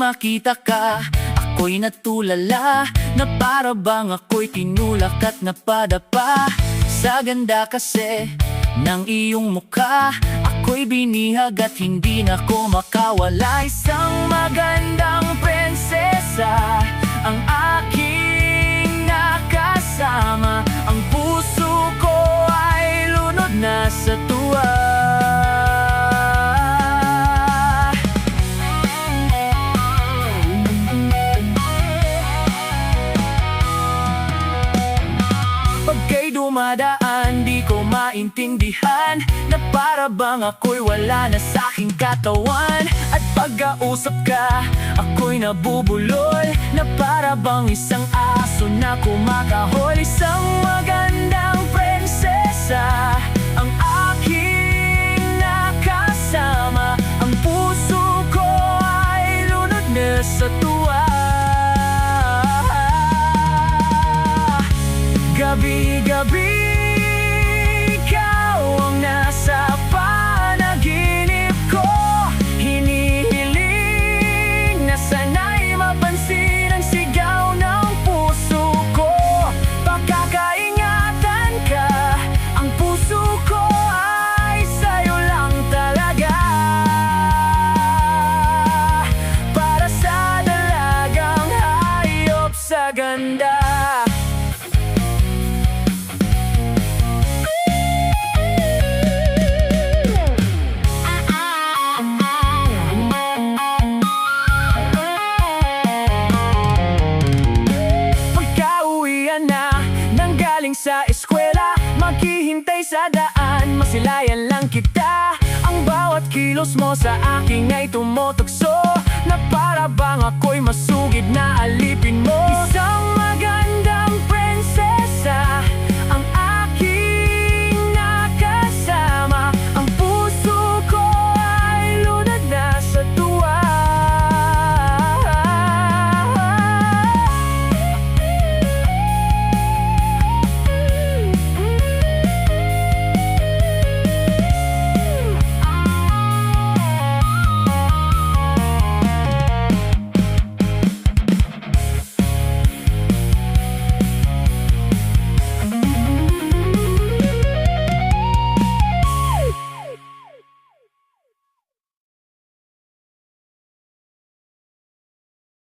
makita ka, ako'y natulala, na para bang ako'y tinulak at napadapa. Sa ganda kasi ng iyong mukha, ako'y binihag at hindi na ko makawala. Isang magandang prinsesa ang aking nakasama, ang puso ko ay lunod na sa tuwa. Pagka'y dumadaan, di ko maintindihan, na para bang ako'y wala na sa'king katawan. At pagkausap ka, ako'y nabubulol, na para bang isang aso na kumakahol. Isang magandang prinsesa ang aking nakasama, ang puso ko ay lunod na sa tuwa. Gabi-gabi, ikaw ang nasa panaginip ko. Hinihiling na sana'y mapansin ang sigaw ng puso ko. Pagkakaingatan ka, ang puso ko ay sa'yo lang talaga. Para sa dalagang hayop sa ganda. Sa eskwela, maghihintay sa daan, masilayan lang kita. Ang bawat kilos mo sa akin ay tumutok